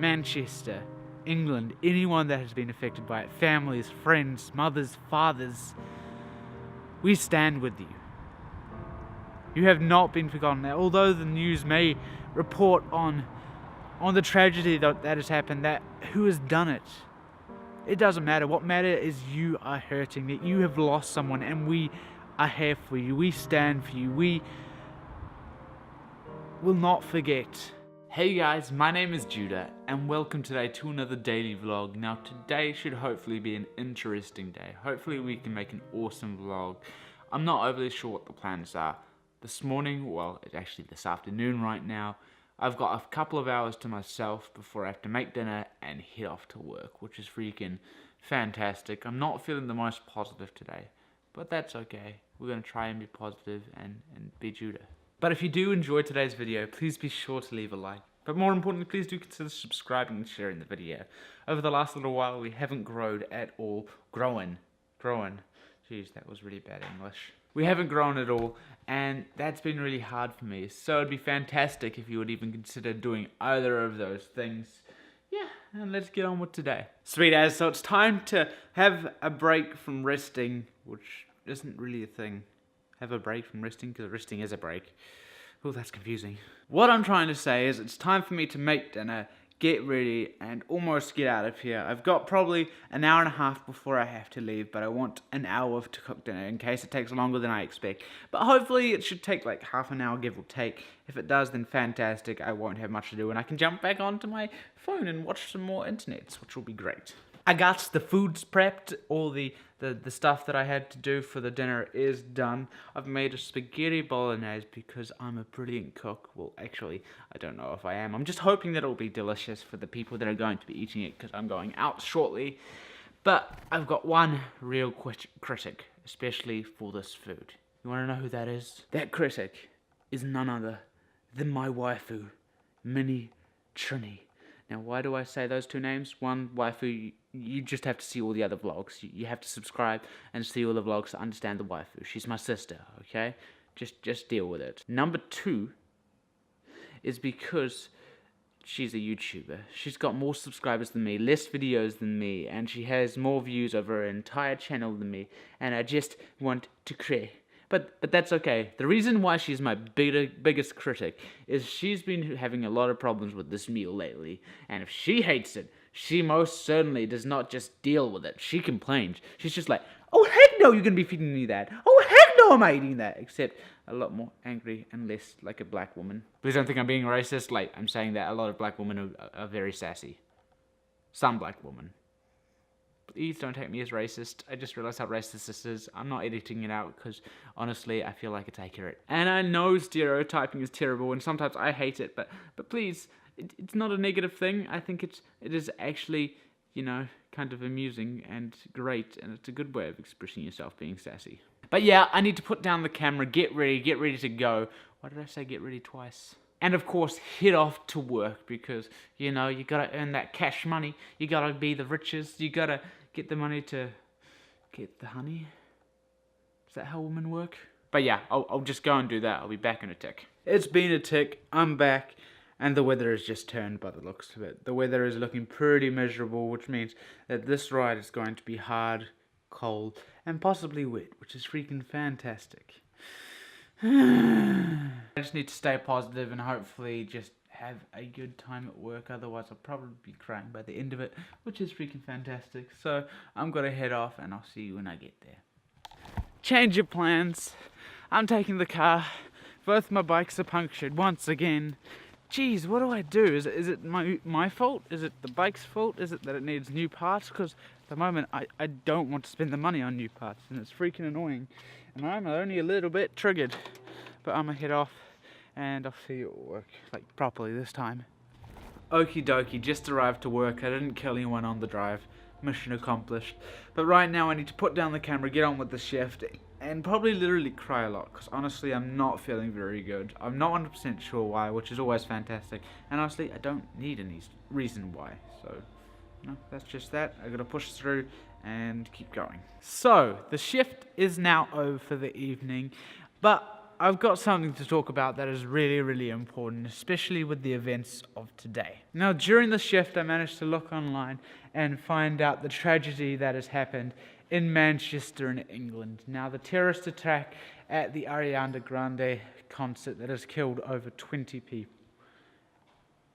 Manchester, England, anyone that has been affected by it, families, friends, mothers, fathers, we stand with you. You have not been forgotten. Although the news may report on the tragedy that has happened, that who has done it, it doesn't matter. What matters is you are hurting, that you have lost someone, and we are here for you. We stand for you. We will not forget. Hey guys, my name is Judah, and welcome today to another daily vlog. Now today should hopefully be an interesting day. Hopefully we can make an awesome vlog. I'm not overly sure what the plans are. This morning, well, it's actually this afternoon right now, I've got a couple of hours to myself before I have to make dinner and head off to work, which is freaking fantastic. I'm not feeling the most positive today, but that's okay. We're going to try and be positive and be Judah. But if you do enjoy today's video, please be sure to leave a like. But more importantly, please do consider subscribing and sharing the video. Over the last little while, we haven't grown at all. Growing. Jeez, that was really bad English. We haven't grown at all, and that's been really hard for me. So it'd be fantastic if you would even consider doing either of those things. Yeah, and let's get on with today. Sweet as, so it's time to have a break from resting, which isn't really a thing. Have a break from resting, because resting is a break. Oh, that's confusing. What I'm trying to say is it's time for me to make dinner, get ready, and almost get out of here. I've got probably an hour and a half before I have to leave, but I want an hour to cook dinner in case it takes longer than I expect. But hopefully it should take like half an hour, give or take. If it does, then fantastic. I won't have much to do, and I can jump back onto my phone and watch some more internets, which will be great. I got the foods prepped, all the stuff that I had to do for the dinner is done. I've made a spaghetti bolognese because I'm a brilliant cook. Well, actually, I don't know if I am. I'm just hoping that it'll be delicious for the people that are going to be eating it because I'm going out shortly. But I've got one real critic, especially for this food. You want to know who that is? That critic is none other than my waifu, Mini Trini. Now, why do I say those two names? One, waifu, you just have to see all the other vlogs. You have to subscribe and see all the vlogs to understand the waifu. She's my sister, okay? Just deal with it. Number two is because she's a YouTuber. She's got more subscribers than me, less videos than me, and she has more views over her entire channel than me, and I just want to cry. But that's okay. The reason why she's my biggest critic is she's been having a lot of problems with this meal lately. And if she hates it, she most certainly does not just deal with it. She complains. She's just like, oh heck no, you're going to be feeding me that. Oh heck no, am I eating that? Except a lot more angry and less like a black woman. Please don't think I'm being racist. Like, I'm saying that a lot of black women are very sassy. Some black women. Please don't take me as racist. I just realized how racist this is. I'm not editing it out because, honestly, I feel like it's accurate. And I know stereotyping is terrible, and sometimes I hate it, but please, it's not a negative thing. I think it is actually, you know, kind of amusing and great, and it's a good way of expressing yourself, being sassy. But yeah, I need to put down the camera, get ready to go. Why did I say get ready twice? And of course, head off to work because, you know, you gotta earn that cash money. You gotta be the richest. You gotta get the money to get the honey. Is that how women work? But yeah, I'll just go and do that. I'll be back in a tick. It's been a tick. I'm back. And the weather has just turned by the looks of it. The weather is looking pretty miserable, which means that this ride is going to be hard, cold, and possibly wet, which is freaking fantastic. I just need to stay positive and hopefully just have a good time at work, otherwise I'll probably be crying by the end of it, which is freaking fantastic. So I'm gonna head off and I'll see you when I get there. Change your plans. I'm taking the car. Both my bikes are punctured once again. Jeez, what do I do? Is it my fault? Is it the bike's fault? Is it that it needs new parts? Because at the moment I don't want to spend the money on new parts and it's freaking annoying. And I'm only a little bit triggered. But I'm gonna head off and I'll see you at work, like properly this time. Okie dokie, just arrived to work. I didn't kill anyone on the drive. Mission accomplished. But right now I need to put down the camera, get on with the shift, and probably literally cry a lot, because honestly I'm not feeling very good. I'm not 100% sure why, which is always fantastic. And honestly, I don't need any reason why. So, no, that's just that. I gotta push through and keep going. So, the shift is now over for the evening, but I've got something to talk about that is really, really important, especially with the events of today. Now, during the shift, I managed to look online and find out the tragedy that has happened in Manchester in England. Now, the terrorist attack at the Ariana Grande concert that has killed over 20 people.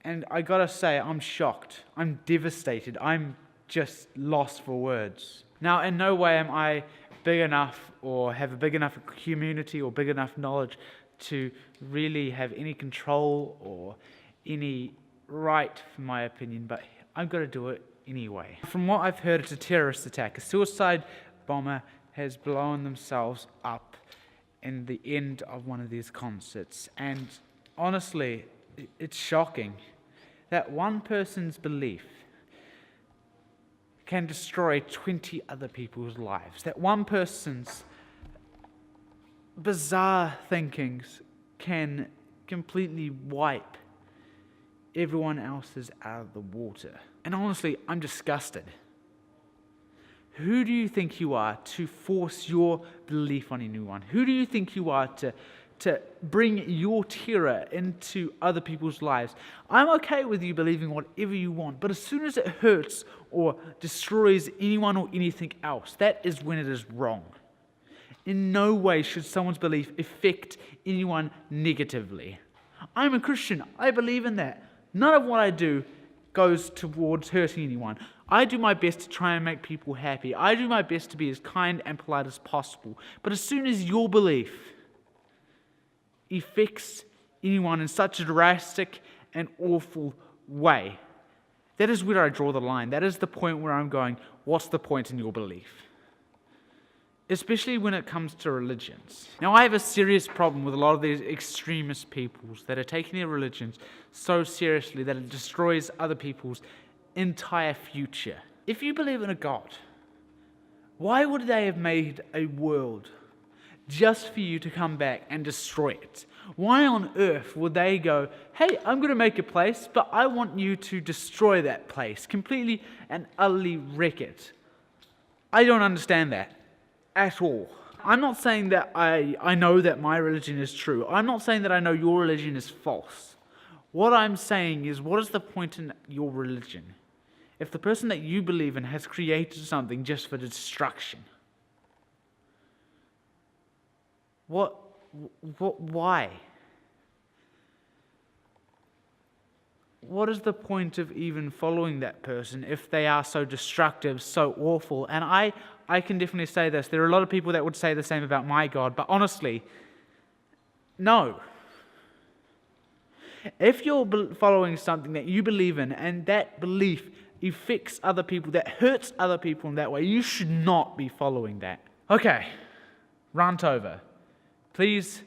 And I gotta say, I'm shocked. I'm devastated. I'm just lost for words. Now, in no way am I big enough or have a big enough community or big enough knowledge to really have any control or any right for my opinion, but I'm going to do it anyway. From what I've heard, it's a terrorist attack. A suicide bomber has blown themselves up in the end of one of these concerts. And honestly, it's shocking that one person's belief can destroy 20 other people's lives. That one person's bizarre thinkings can completely wipe everyone else's out of the water. And honestly, I'm disgusted. Who do you think you are to force your belief on anyone? Who do you think you are to bring your terror into other people's lives? I'm okay with you believing whatever you want, but as soon as it hurts or destroys anyone or anything else, that is when it is wrong. In no way should someone's belief affect anyone negatively. I'm a Christian. I believe in that. None of what I do goes towards hurting anyone. I do my best to try and make people happy. I do my best to be as kind and polite as possible. But as soon as your belief affects anyone in such a drastic and awful way, that is where I draw the line. That is the point where I'm going, what's the point in your belief? Especially when it comes to religions. Now, I have a serious problem with a lot of these extremist peoples that are taking their religions so seriously that it destroys other people's entire future. If you believe in a God, why would they have made a world just for you to come back and destroy it? Why on earth would they go, hey, I'm going to make a place, but I want you to destroy that place, completely and utterly wreck it? I don't understand that at all. I'm not saying that I know that my religion is true. I'm not saying that I know your religion is false. What I'm saying is, what is the point in your religion if the person that you believe in has created something just for destruction? Why? What is the point of even following that person if they are so destructive, so awful? And I can definitely say this. There are a lot of people that would say the same about my God, but honestly, no. If you're following something that you believe in and that belief affects other people, that hurts other people in that way, you should not be following that. Okay, rant over. Please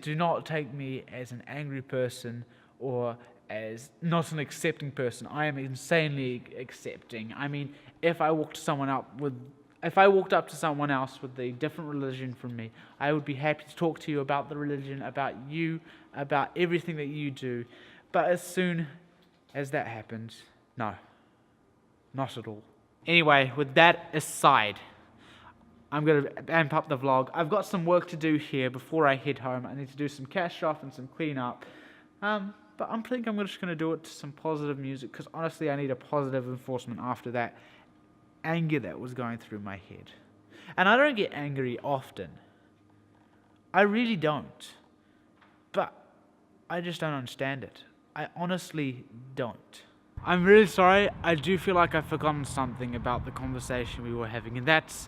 do not take me as an angry person or as not an accepting person. I am insanely accepting. I mean, if I walked up to someone else with a different religion from me, I would be happy to talk to you about the religion, about you, about everything that you do. But as soon as that happens, no, not at all. Anyway, with that aside, I'm going to amp up the vlog. I've got some work to do here before I head home. I need to do some cash off and some clean up. But I think I'm just going to do it to some positive music because honestly I need a positive enforcement after that anger that was going through my head. And I don't get angry often. I really don't. But I just don't understand it. I honestly don't. I'm really sorry. I do feel like I've forgotten something about the conversation we were having, and that's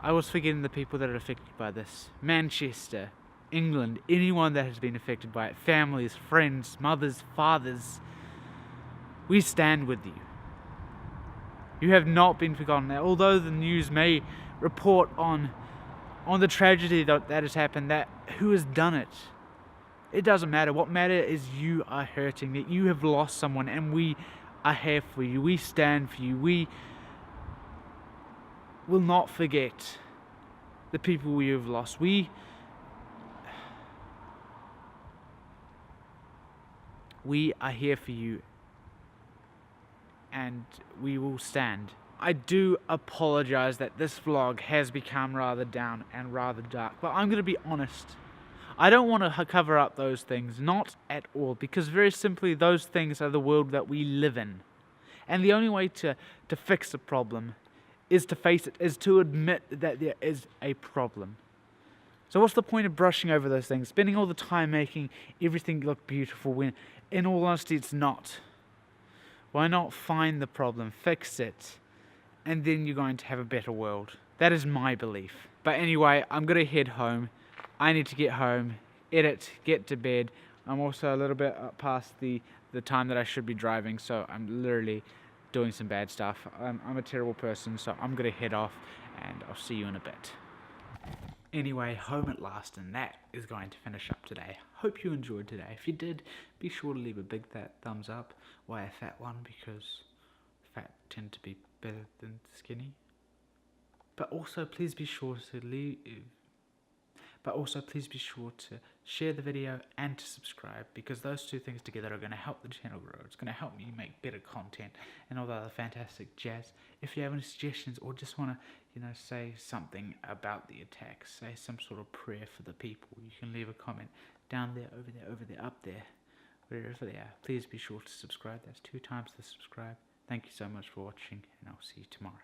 I was forgetting the people that are affected by this. Manchester, England, anyone that has been affected by it, families, friends, mothers, fathers, we stand with you. You have not been forgotten. Although the news may report on the tragedy that has happened, that who has done it, it doesn't matter. What matters is you are hurting, that you have lost someone, and we are here for you. We stand for you. We will not forget the people we have lost. We are here for you, and we will stand. I do apologize that this vlog has become rather down and rather dark, but I'm going to be honest. I don't want to cover up those things, not at all, because very simply those things are the world that we live in. And the only way to fix a problem is to face it, is to admit that there is a problem. So what's the point of brushing over those things, spending all the time making everything look beautiful when, in all honesty, it's not? Why not find the problem, fix it, and then you're going to have a better world? That is my belief. But anyway, I'm going to head home. I need to get home, edit, get to bed. I'm also a little bit past the time that I should be driving, so I'm literally doing some bad stuff. I'm a terrible person, so I'm going to head off, and I'll see you in a bit. Anyway, home at last, and that is going to finish up today. Hope you enjoyed today. If you did, be sure to leave a big thumbs up. Why a fat one? Because fat tend to be better than skinny. But also, please be sure to share the video and to subscribe, because those two things together are going to help the channel grow. It's going to help me make better content and all that other fantastic jazz. If you have any suggestions or just want to, say something about the attack, say some sort of prayer for the people, you can leave a comment down there, over there, up there, wherever they are. Please be sure to subscribe. That's 2 times the subscribe. Thank you so much for watching, and I'll see you tomorrow.